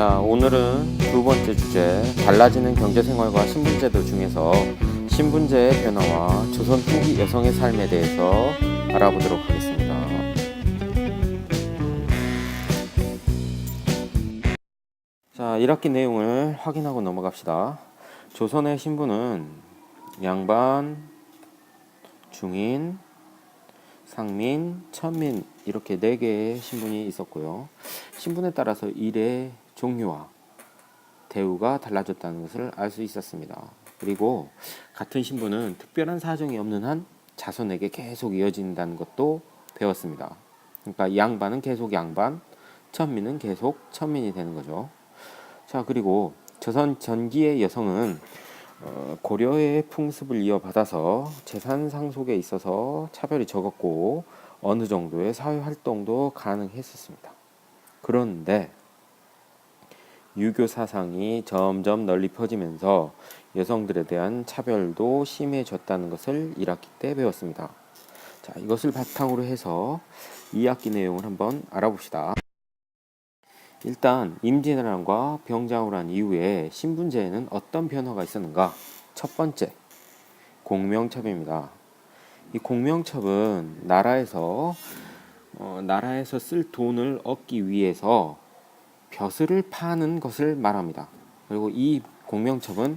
자, 오늘은 두 번째 주제, 달라지는 경제생활과 신분제도 중에서 신분제의 변화와 조선 후기 여성의 삶에 대해서 알아보도록 하겠습니다. 자, 1학기 내용을 확인하고 넘어갑시다. 조선의 신분은 양반, 중인, 상민, 천민 이렇게 4개의 신분이 있었고요. 신분에 따라서 일의 종류와 대우가 달라졌다는 것을 알 수 있었습니다. 그리고 같은 신분은 특별한 사정이 없는 한 자손에게 계속 이어진다는 것도 배웠습니다. 그러니까 양반은 계속 양반, 천민은 계속 천민이 되는 거죠. 자, 그리고 조선 전기의 여성은 고려의 풍습을 이어받아서 재산 상속에 있어서 차별이 적었고 어느 정도의 사회활동도 가능했었습니다. 그런데 유교 사상이 점점 널리 퍼지면서 여성들에 대한 차별도 심해졌다는 것을 1학기 때 배웠습니다. 자, 이것을 바탕으로 해서 2학기 내용을 한번 알아봅시다. 일단 임진왜란과 병자호란 이후에 신분제에는 어떤 변화가 있었는가? 첫 번째, 공명첩입니다. 이 공명첩은 나라에서 쓸 돈을 얻기 위해서 벼슬을 파는 것을 말합니다. 그리고 이 공명첩은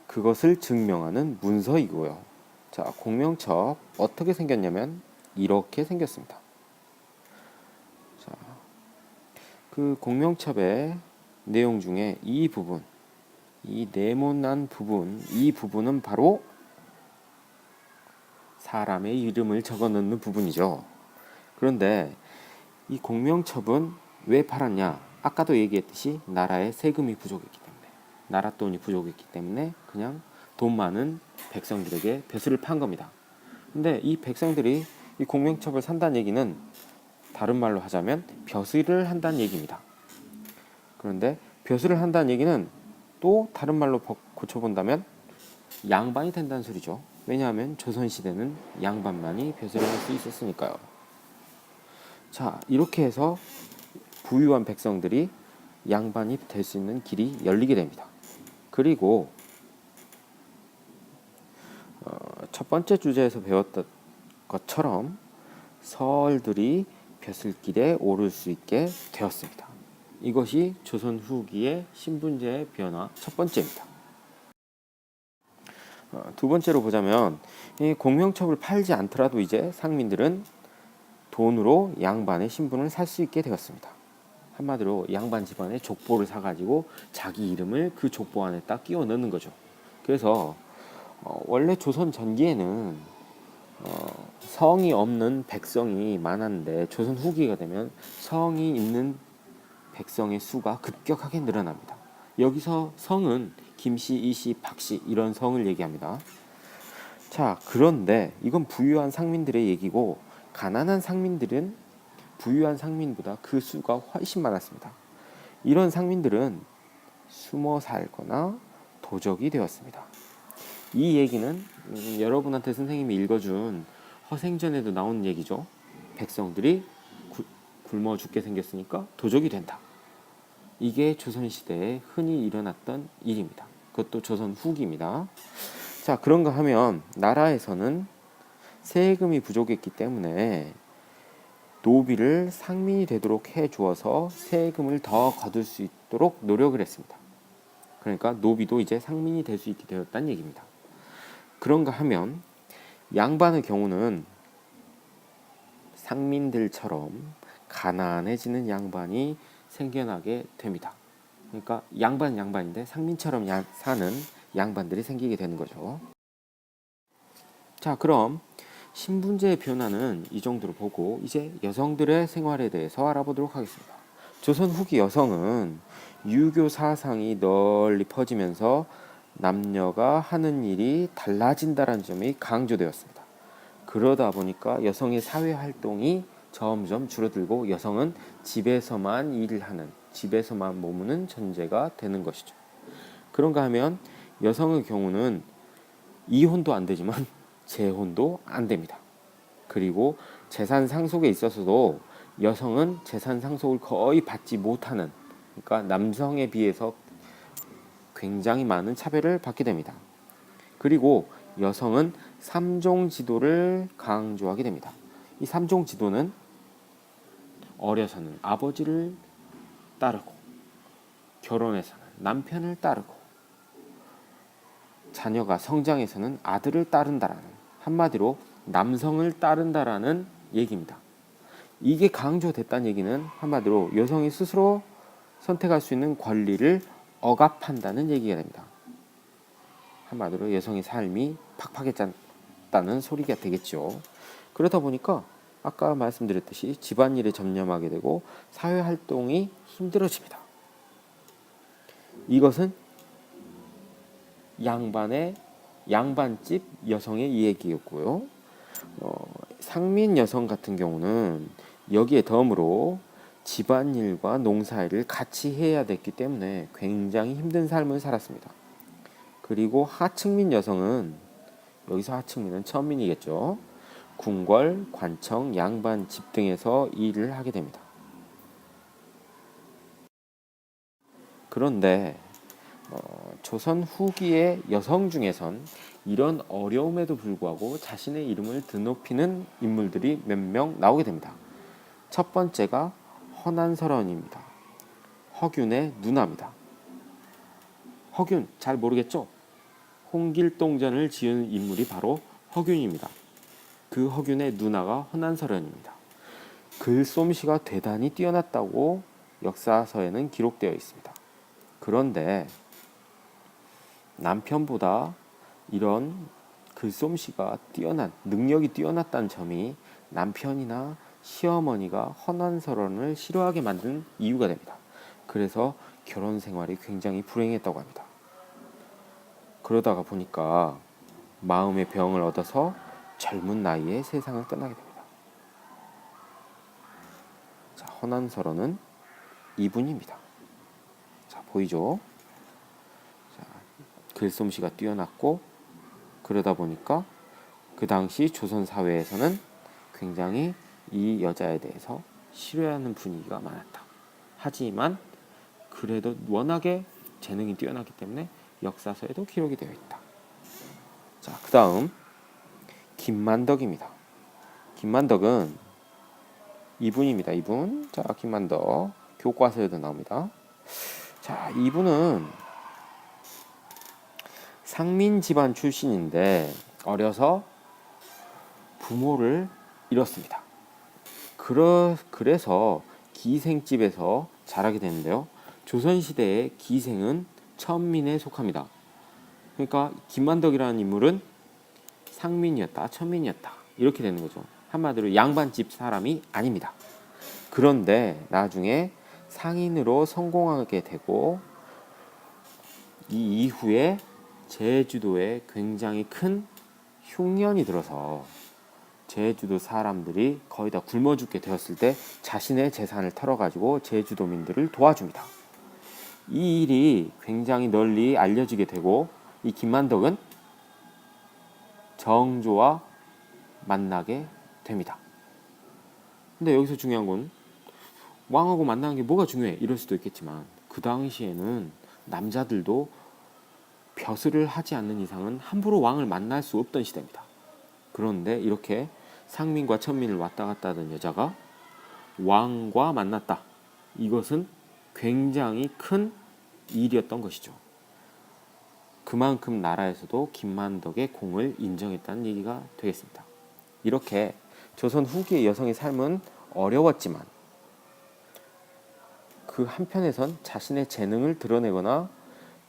그것을 증명하는 문서이고요. 자, 공명첩 어떻게 생겼냐면 이렇게 생겼습니다. 자, 그 공명첩의 내용 중에 이 부분, 이 네모난 부분, 이 부분은 바로 사람의 이름을 적어 넣는 부분이죠. 그런데 이 공명첩은 왜 팔았냐? 아까도 얘기했듯이 나라의 세금이 부족했기 때문에, 나라 돈이 부족했기 때문에 그냥 돈 많은 백성들에게 벼슬을 판 겁니다. 근데 이 백성들이 이 공명첩을 산다는 얘기는 다른 말로 하자면 벼슬을 한다는 얘기입니다. 그런데 벼슬을 한다는 얘기는 또 다른 말로 고쳐본다면 양반이 된다는 소리죠. 왜냐하면 조선시대는 양반만이 벼슬을 할 수 있었으니까요. 자, 이렇게 해서 부유한 백성들이 양반이 될 수 있는 길이 열리게 됩니다. 그리고 첫 번째 주제에서 배웠던 것처럼 서얼들이 벼슬길에 오를 수 있게 되었습니다. 이것이 조선 후기의 신분제의 변화 첫 번째입니다. 두 번째로 보자면 이 공명첩을 팔지 않더라도 이제 상민들은 돈으로 양반의 신분을 살 수 있게 되었습니다. 한마디로 양반 집안의 족보를 사가지고 자기 이름을 그 족보 안에 딱 끼워 넣는 거죠. 그래서 원래 조선 전기에는 성이 없는 백성이 많았는데 조선 후기가 되면 성이 있는 백성의 수가 급격하게 늘어납니다. 여기서 성은 김씨, 이씨, 박씨 이런 성을 얘기합니다. 자, 그런데 이건 부유한 상민들의 얘기고 가난한 상민들은 부유한 상민보다 그 수가 훨씬 많았습니다. 이런 상민들은 숨어 살거나 도적이 되었습니다. 이 얘기는 여러분한테 선생님이 읽어준 허생전에도 나오는 얘기죠. 백성들이 굶어 죽게 생겼으니까 도적이 된다. 이게 조선시대에 흔히 일어났던 일입니다. 그것도 조선 후기입니다. 자, 그런가 하면 나라에서는 세금이 부족했기 때문에 노비를 상민이 되도록 해주어서 세금을 더 거둘 수 있도록 노력을 했습니다. 그러니까 노비도 이제 상민이 될 수 있게 되었다는 얘기입니다. 그런가 하면 양반의 경우는 상민들처럼 가난해지는 양반이 생겨나게 됩니다. 그러니까 양반인데 상민처럼 사는 양반들이 생기게 되는 거죠. 자, 그럼 신분제의 변화는 이 정도로 보고 이제 여성들의 생활에 대해서 알아보도록 하겠습니다. 조선 후기 여성은 유교 사상이 널리 퍼지면서 남녀가 하는 일이 달라진다는 점이 강조되었습니다. 그러다 보니까 여성의 사회활동이 점점 줄어들고 여성은 집에서만 일을 하는, 집에서만 머무는 존재가 되는 것이죠. 그런가 하면 여성의 경우는 이혼도 안 되지만 재혼도 안 됩니다. 그리고 재산 상속에 있어서도 여성은 재산 상속을 거의 받지 못하는 그러니까 남성에 비해서 굉장히 많은 차별을 받게 됩니다. 그리고 여성은 삼종 지도를 강조하게 됩니다. 이 삼종 지도는 어려서는 아버지를 따르고, 결혼해서는 남편을 따르고, 자녀가 성장해서는 아들을 따른다라는, 한마디로 남성을 따른다라는 얘기입니다. 이게 강조됐다는 얘기는 한마디로 여성이 스스로 선택할 수 있는 권리를 억압한다는 얘기가 됩니다. 한마디로 여성의 삶이 팍팍해졌다는 소리가 되겠죠. 그러다 보니까 아까 말씀드렸듯이 집안일에 전념하게 되고 사회활동이 힘들어집니다. 이것은 양반집 여성의 이야기였고요. 상민 여성 같은 경우는 여기에 덤으로 집안일과 농사일을 같이 해야 됐기 때문에 굉장히 힘든 삶을 살았습니다. 그리고 하층민 여성은, 여기서 하층민은 천민이겠죠. 궁궐, 관청, 양반 집 등에서 일을 하게 됩니다. 그런데 조선 후기의 여성 중에선 이런 어려움에도 불구하고 자신의 이름을 드높이는 인물들이 몇 명 나오게 됩니다. 첫 번째가 허난설원입니다. 허균의 누나입니다. 허균 잘 모르겠죠? 홍길동전을 지은 인물이 바로 허균입니다. 그 허균의 누나가 허난설원입니다. 글솜씨가 대단히 뛰어났다고 역사서에는 기록되어 있습니다. 그런데 남편보다 이런 글솜씨가 뛰어난, 능력이 뛰어났다는 점이 남편이나 시어머니가 허난설원을 싫어하게 만든 이유가 됩니다. 그래서 결혼 생활이 굉장히 불행했다고 합니다. 그러다가 보니까 마음의 병을 얻어서 젊은 나이에 세상을 떠나게 됩니다. 자, 허난설원은 이분입니다. 자, 보이죠? 자, 글솜씨가 뛰어났고, 그러다 보니까 그 당시 조선 사회에서는 굉장히 이 여자에 대해서 싫어하는 분위기가 많았다. 하지만 그래도 워낙에 재능이 뛰어나기 때문에 역사서에도 기록이 되어 있다. 자, 그 다음 김만덕입니다. 김만덕은 이분입니다. 이분. 자, 김만덕 교과서에도 나옵니다. 자, 이분은 상민 집안 출신인데 어려서 부모를 잃었습니다. 그래서 기생집에서 자라게 되는데요. 조선시대의 기생은 천민에 속합니다. 그러니까 김만덕이라는 인물은 상민이었다, 천민이었다, 이렇게 되는 거죠. 한마디로 양반집 사람이 아닙니다. 그런데 나중에 상인으로 성공하게 되고 이 이후에 제주도에 굉장히 큰 흉년이 들어서 제주도 사람들이 거의 다 굶어 죽게 되었을 때 자신의 재산을 털어가지고 제주도민들을 도와줍니다. 이 일이 굉장히 널리 알려지게 되고 이 김만덕은 정조와 만나게 됩니다. 근데 여기서 중요한 건 왕하고 만나는 게 뭐가 중요해? 이럴 수도 있겠지만 그 당시에는 남자들도 벼슬을 하지 않는 이상은 함부로 왕을 만날 수 없던 시대입니다. 그런데 이렇게 상민과 천민을 왔다 갔다 하던 여자가 왕과 만났다. 이것은 굉장히 큰 일이었던 것이죠. 그만큼 나라에서도 김만덕의 공을 인정했다는 얘기가 되겠습니다. 이렇게 조선 후기의 여성의 삶은 어려웠지만 그 한편에선 자신의 재능을 드러내거나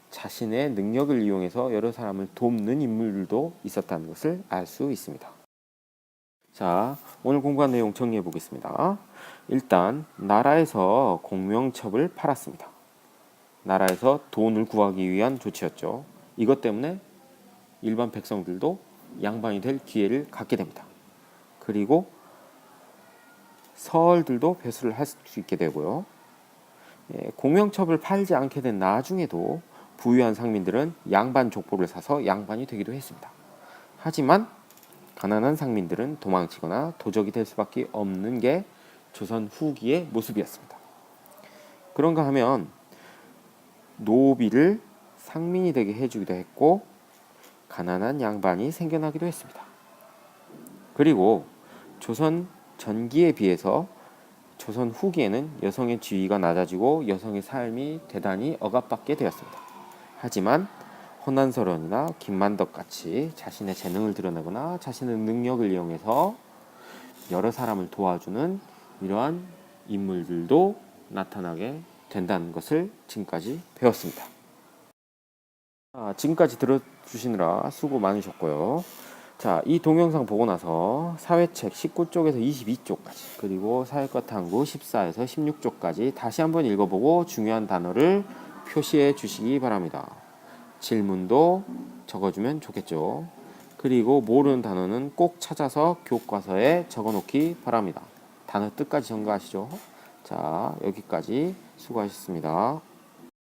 자신의 능력을 이용해서 여러 사람을 돕는 인물들도 있었다는 것을 알 수 있습니다. 자, 오늘 공부한 내용 정리해 보겠습니다. 일단 나라에서 공명첩을 팔았습니다. 나라에서 돈을 구하기 위한 조치였죠. 이것 때문에 일반 백성들도 양반이 될 기회를 갖게 됩니다. 그리고 서얼들도 배수를 할 수 있게 되고요. 공명첩을 팔지 않게 된 나중에도 부유한 상민들은 양반 족보를 사서 양반이 되기도 했습니다. 하지만 가난한 상민들은 도망치거나 도적이 될 수밖에 없는 게 조선 후기의 모습이었습니다. 그런가 하면 노비를 상민이 되게 해주기도 했고 가난한 양반이 생겨나기도 했습니다. 그리고 조선 전기에 비해서 조선 후기에는 여성의 지위가 낮아지고 여성의 삶이 대단히 억압받게 되었습니다. 하지만 호난설원이나 김만덕 같이 자신의 재능을 드러내거나 자신의 능력을 이용해서 여러 사람을 도와주는 이러한 인물들도 나타나게 된다는 것을 지금까지 배웠습니다. 지금까지 들어주시느라 수고 많으셨고요. 자, 이 동영상 보고 나서 사회책 19쪽에서 22쪽까지 그리고 사회과 탐구 14에서 16쪽까지 다시 한번 읽어보고 중요한 단어를 표시해 주시기 바랍니다. 질문도 적어주면 좋겠죠. 그리고 모르는 단어는 꼭 찾아서 교과서에 적어놓기 바랍니다. 단어 뜻까지 전가하시죠. 자, 여기까지 수고하셨습니다.